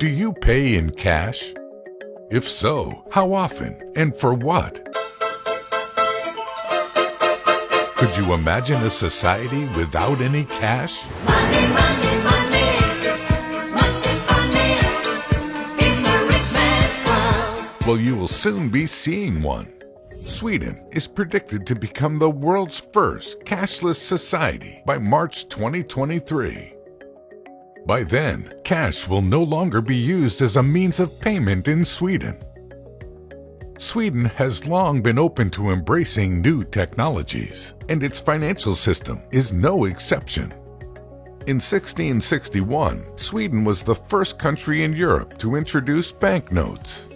Do you pay in cash? If so, how often and for what? Could you imagine a society without any cash? Money, money, money, must be funny in the rich man's world. Well, you will soon be seeing one. Sweden is predicted to become the world's first cashless society by March 2023. By then, cash will no longer be used as a means of payment in Sweden. Sweden has long been open to embracing new technologies, and its financial system is no exception. In 1661, Sweden was the first country in Europe to introduce banknotes.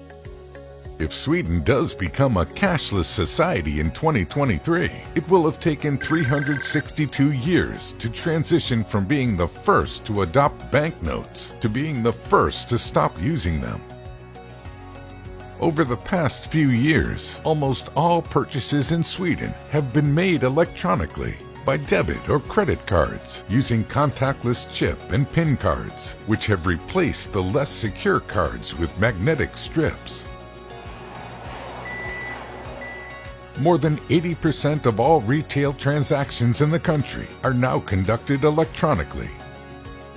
If Sweden does become a cashless society in 2023, it will have taken 362 years to transition from being the first to adopt banknotes to being the first to stop using them. Over the past few years, almost all purchases in Sweden have been made electronically by debit or credit cards using contactless chip and PIN cards, which have replaced the less secure cards with magnetic strips. More than 80% of all retail transactions in the country are now conducted electronically.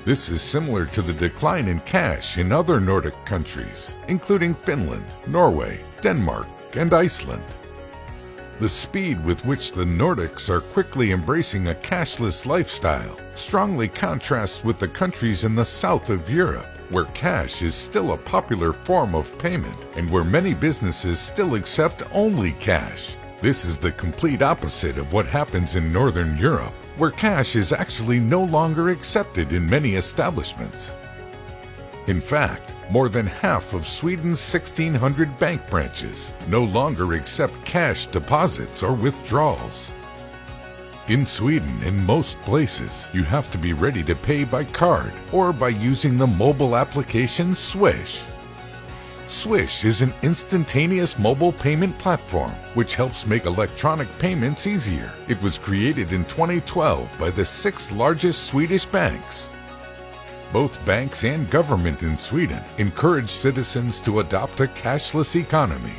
This is similar to the decline in cash in other Nordic countries, including Finland, Norway, Denmark, and Iceland. The speed with which the Nordics are quickly embracing a cashless lifestyle strongly contrasts with the countries in the south of Europe, where cash is still a popular form of payment and where many businesses still accept only cash. This is the complete opposite of what happens in Northern Europe, where cash is actually no longer accepted in many establishments. In fact, more than half of Sweden's 1,600 bank branches no longer accept cash deposits or withdrawals. In Sweden, in most places, you have to be ready to pay by card or by using the mobile application Swish. Swish is an instantaneous mobile payment platform which helps make electronic payments easier. It was created in 2012 by the 6 largest Swedish banks. Both banks and government in Sweden encourage citizens to adopt a cashless economy.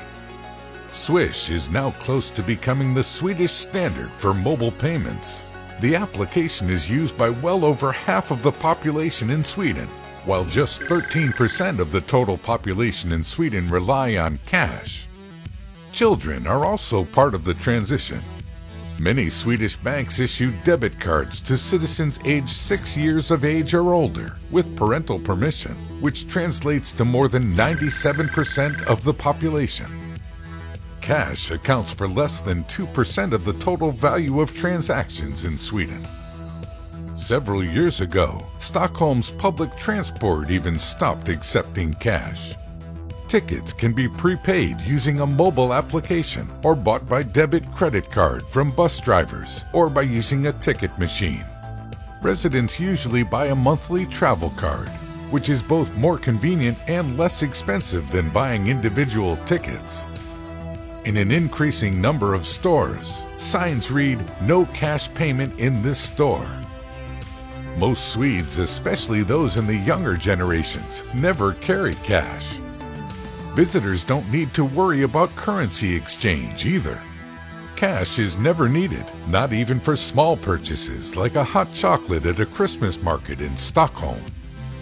Swish is now close to becoming the Swedish standard for mobile payments. The application is used by well over half of the population in Sweden, while just 13% of the total population in Sweden rely on cash. Children are also part of the transition. Many Swedish banks issue debit cards to citizens aged 6 years of age or older with parental permission, which translates to more than 97% of the population. Cash accounts for less than 2% of the total value of transactions in Sweden. Several years ago, Stockholm's public transport even stopped accepting cash. Tickets can be prepaid using a mobile application or bought by debit credit card from bus drivers or by using a ticket machine. Residents usually buy a monthly travel card, which is both more convenient and less expensive than buying individual tickets. In an increasing number of stores, signs read, "No cash payment in this store." Most Swedes, especially those in the younger generations, never carry cash. Visitors don't need to worry about currency exchange either. Cash is never needed, not even for small purchases like a hot chocolate at a Christmas market in Stockholm.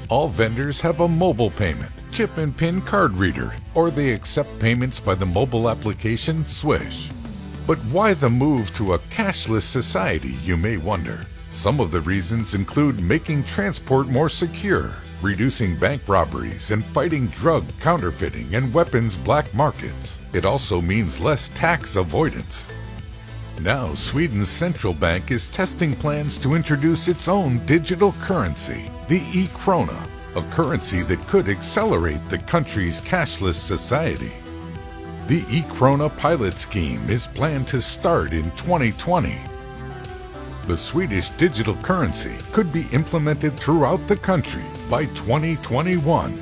All vendors have a mobile payment, chip and PIN card reader, or they accept payments by the mobile application Swish. But why the move to a cashless society, you may wonder? Some of the reasons include making transport more secure, reducing bank robberies, and fighting drug counterfeiting and weapons black markets. It also means less tax avoidance. Now, Sweden's central bank is testing plans to introduce its own digital currency, the e-krona, a currency that could accelerate the country's cashless society. The e-krona pilot scheme is planned to start in 2020. The Swedish digital currency could be implemented throughout the country by 2021.